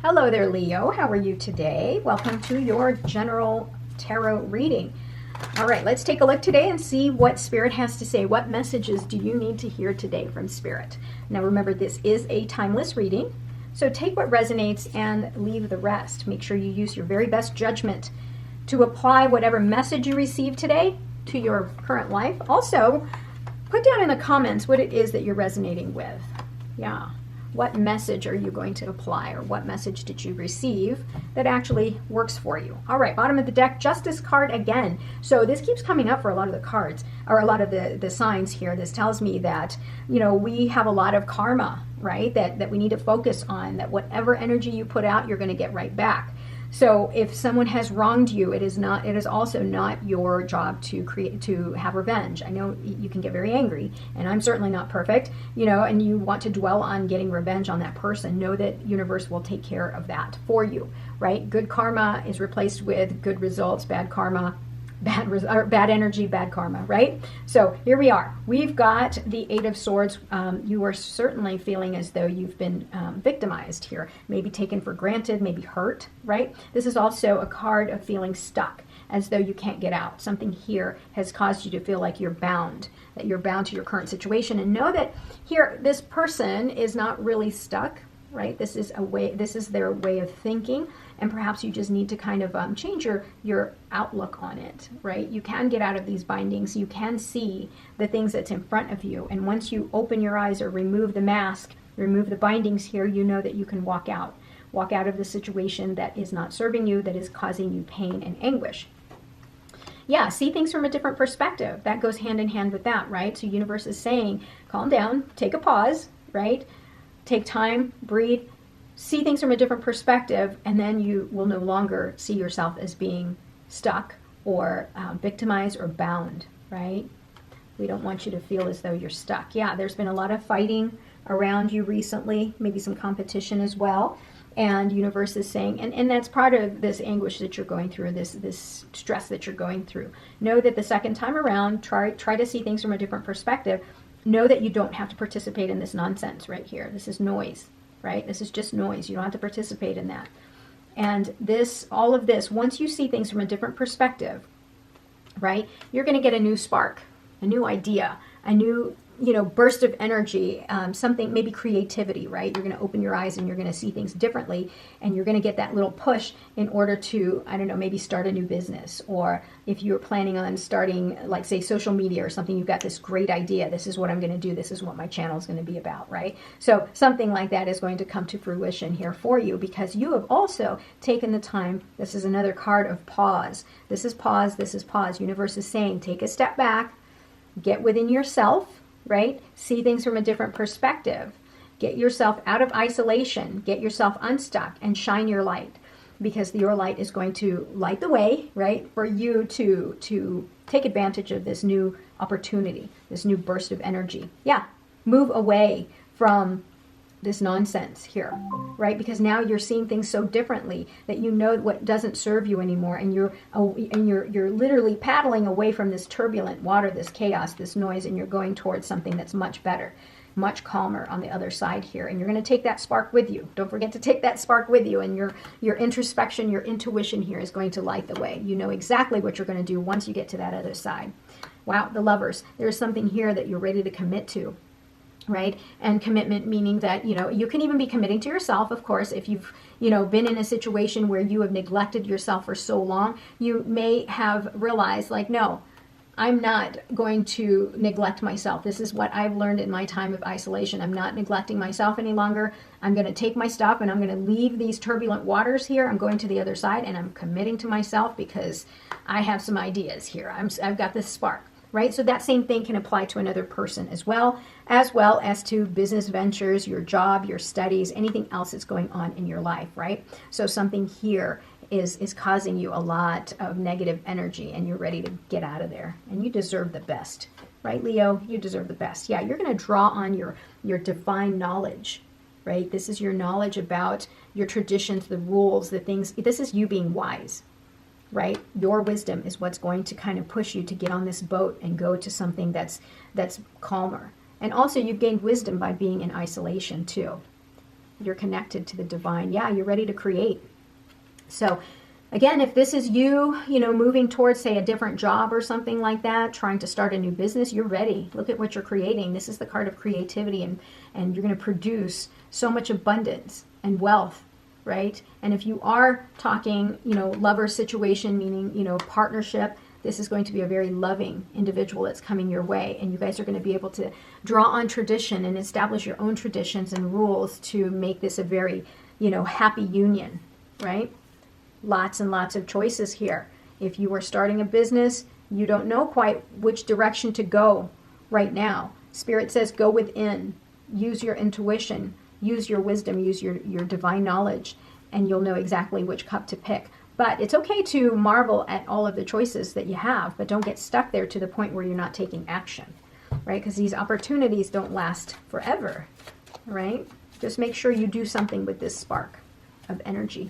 Hello there, Leo. How are you today? Welcome to your general tarot reading. All right, let's take a look today and see what Spirit has to say. What messages do you need to hear today from Spirit? Now, remember, this is a timeless reading, so take what resonates and leave the rest. Make sure you use your very best judgment to apply whatever message you receive today to your current life. Also, put down in the comments what it is that you're resonating with. Yeah. What message are you going to apply, or what message did you receive that actually works for you? All right, bottom of the deck, Justice card again. So this keeps coming up for a lot of the cards, or a lot of the signs here. This tells me that, we have a lot of karma, right? That we need to focus on, that whatever energy you put out, you're going to get right back. So if someone has wronged you, it is also not your job to have revenge. I know you can get very angry, and I'm certainly not perfect, and you want to dwell on getting revenge on that person. Know that universe will take care of that for you, right? Good karma is replaced with good results. Bad karma, bad energy, bad karma, right? So here we are. We've got the Eight of Swords. You are certainly feeling as though you've been victimized here, maybe taken for granted, maybe hurt, right? This is also a card of feeling stuck, as though you can't get out. Something here has caused you to feel like you're bound, that you're bound to your current situation. And know that here, this person is not really stuck, right? This is their way of thinking, and perhaps you just need to kind of change your outlook on it, right? You can get out of these bindings. You can see the things that's in front of you, and once you open your eyes or remove the mask, remove the bindings here, you know that you can walk out of the situation that is not serving you, that is causing you pain and anguish. Yeah, see things from a different perspective. That goes hand in hand with that, right? So universe is saying, calm down, take a pause, right? Take time, breathe, see things from a different perspective, and then you will no longer see yourself as being stuck or victimized or bound, right? We don't want you to feel as though you're stuck. Yeah, there's been a lot of fighting around you recently, maybe some competition as well. And universe is saying, and that's part of this anguish that you're going through, this stress that you're going through. Know that the second time around, try to see things from a different perspective. Know that you don't have to participate in this nonsense right here. This is noise, right? This is just noise. You don't have to participate in that. And all of this, once you see things from a different perspective, right, you're going to get a new spark, a new idea, a new burst of energy, something, maybe creativity, right? You're going to open your eyes and you're going to see things differently, and you're going to get that little push in order to, I don't know, maybe start a new business. Or if you're planning on starting, like, say, social media or something, you've got this great idea. This is what I'm going to do. This is what my channel is going to be about, right? So something like that is going to come to fruition here for you, because you have also taken the time. This is another card of pause. This is pause. This is pause. Universe is saying, take a step back, get within yourself, right? See things from a different perspective. Get yourself out of isolation. Get yourself unstuck and shine your light, because your light is going to light the way, right, for you to take advantage of this new opportunity, this new burst of energy. Yeah, move away from this nonsense here, right? Because now you're seeing things so differently that you know what doesn't serve you anymore, and you're literally paddling away from this turbulent water, this chaos, this noise, and you're going towards something that's much better, much calmer on the other side here. And you're going to take that spark with you. Don't forget to take that spark with you, and your introspection, your intuition here is going to light the way. You know exactly what you're going to do once you get to that other side. Wow, the Lovers. There's something here that you're ready to commit to, right? And commitment meaning that, you can even be committing to yourself, of course. If you've, been in a situation where you have neglected yourself for so long, you may have realized, like, no, I'm not going to neglect myself. This is what I've learned in my time of isolation. I'm not neglecting myself any longer. I'm going to take my stuff and I'm going to leave these turbulent waters here. I'm going to the other side, and I'm committing to myself because I have some ideas here. I've got this spark. Right? So that same thing can apply to another person as well as to business ventures, your job, your studies, anything else that's going on in your life, right? So something here is causing you a lot of negative energy, and you're ready to get out of there. And you deserve the best, right, Leo? You deserve the best. Yeah, you're going to draw on your divine knowledge, right? This is your knowledge about your traditions, the rules, the things. This is you being wise. Right? Your wisdom is what's going to kind of push you to get on this boat and go to something that's calmer. And also, you've gained wisdom by being in isolation too. You're connected to the divine. Yeah, you're ready to create. So again, if this is you, moving towards, say, a different job or something like that, trying to start a new business, you're ready. Look at what you're creating. This is the card of creativity, and you're going to produce so much abundance and wealth, right? And if you are talking, lover situation, meaning, partnership, this is going to be a very loving individual that's coming your way. And you guys are going to be able to draw on tradition and establish your own traditions and rules to make this a very, happy union, right? Lots and lots of choices here. If you are starting a business, you don't know quite which direction to go right now. Spirit says go within, use your intuition, use your wisdom, use your divine knowledge, and you'll know exactly which cup to pick. But it's okay to marvel at all of the choices that you have, but don't get stuck there to the point where you're not taking action, right? Because these opportunities don't last forever, right? Just make sure you do something with this spark of energy.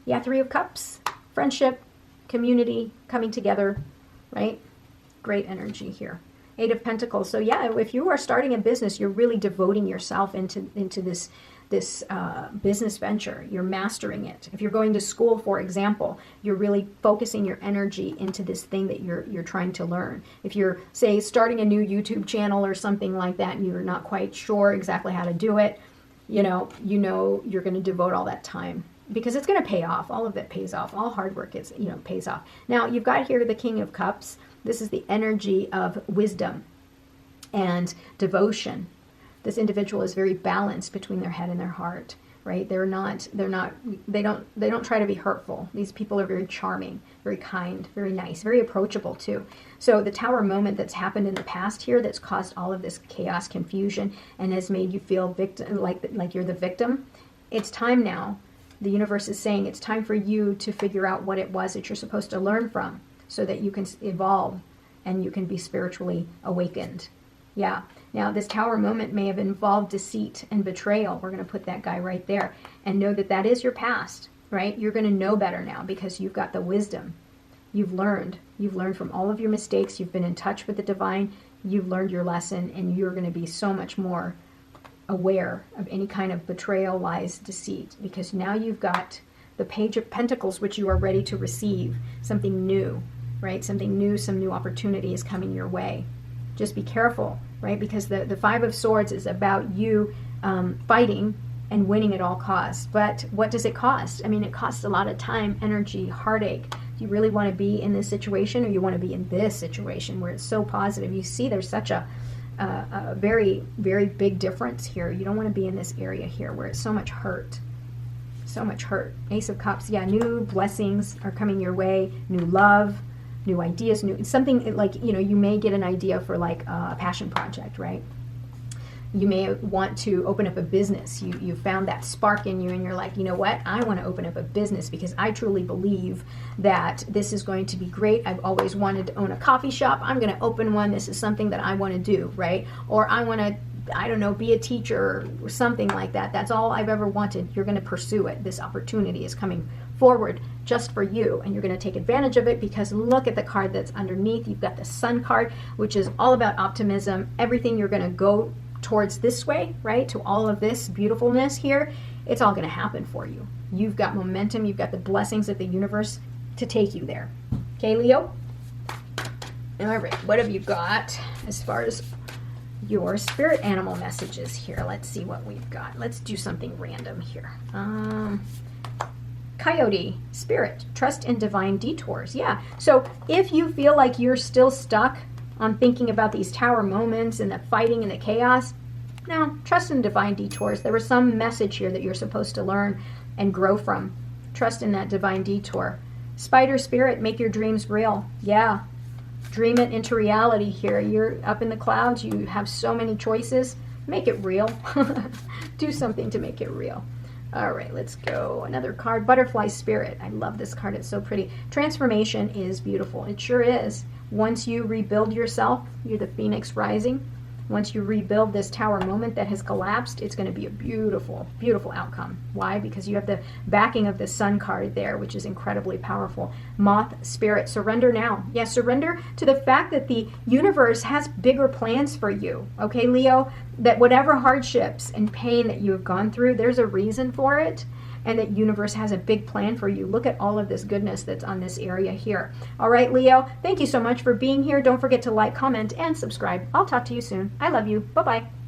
Yeah, Three of Cups, friendship, community, coming together, right? Great energy here. Eight of Pentacles. So yeah, if you are starting a business, you're really devoting yourself into this business venture. You're mastering it. If you're going to school, for example, you're really focusing your energy into this thing that you're trying to learn. If you're, say, starting a new YouTube channel or something like that, and you're not quite sure exactly how to do it, you're going to devote all that time, because it's going to pay off. All of it pays off. All hard work is, pays off. Now, you've got here the King of Cups. This is the energy of wisdom and devotion. This individual is very balanced between their head and their heart, right? They don't try to be hurtful. These people are very charming, very kind, very nice, very approachable too. So the Tower moment that's happened in the past here, that's caused all of this chaos, confusion, and has made you feel victim, like you're the victim. It's time now. The universe is saying it's time for you to figure out what it was that you're supposed to learn from, so that you can evolve and you can be spiritually awakened. Yeah. Now, this Tower moment may have involved deceit and betrayal. We're going to put that guy right there, and know that that is your past, right? You're going to know better now because you've got the wisdom. You've learned from all of your mistakes. You've been in touch with the divine. You've learned your lesson, and you're going to be so much more aware of any kind of betrayal, lies, deceit, because now you've got the Page of Pentacles, which you are ready to receive. Something new, right? Something new, some new opportunity is coming your way. Just be careful, right? Because the Five of Swords is about you fighting and winning at all costs. But what does it cost? I mean, it costs a lot of time, energy, heartache. Do you really want to be in this situation, or you want to be in this situation where it's so positive? You see there's such a very, very big difference here. You don't want to be in this area here where it's so much hurt. So much hurt. Ace of Cups. Yeah, new blessings are coming your way. New love. New ideas, something like, you may get an idea for like a passion project, right? You may want to open up a business. You found that spark in you, and you're like, you know what? I want to open up a business because I truly believe that this is going to be great. I've always wanted to own a coffee shop. I'm going to open one. This is something that I want to do, right? Or I want to, I don't know, be a teacher or something like that. That's all I've ever wanted. You're going to pursue it. This opportunity is coming forward just for you, and you're going to take advantage of it, because look at the card that's underneath. You've got the Sun card, which is all about optimism. Everything you're going to go towards this way, right, to all of this beautifulness here, it's all going to happen for you. You've got momentum. You've got the blessings of the universe to take you there. Okay, Leo? All right, what have you got as far as your spirit animal messages here? Let's see what we've got. Let's do something random here. Coyote, spirit, trust in divine detours. Yeah, so if you feel like you're still stuck on thinking about these Tower moments and the fighting and the chaos, no, trust in divine detours. There was some message here that you're supposed to learn and grow from. Trust in that divine detour. Spider spirit, make your dreams real. Yeah, dream it into reality here. You're up in the clouds. You have so many choices. Make it real. Do something to make it real. All right, let's go. Another card, Butterfly Spirit. I love this card. It's so pretty. Transformation is beautiful. It sure is. Once you rebuild yourself, you're the phoenix rising. Once you rebuild this tower moment that has collapsed, it's going to be a beautiful, beautiful outcome. Why? Because you have the backing of the Sun card there, which is incredibly powerful. Moth spirit, surrender now. Yes, surrender to the fact that the universe has bigger plans for you. Okay, Leo, that whatever hardships and pain that you have gone through, there's a reason for it. And that universe has a big plan for you. Look at all of this goodness that's on this area here. All right, Leo, thank you so much for being here. Don't forget to like, comment, and subscribe. I'll talk to you soon. I love you. Bye-bye.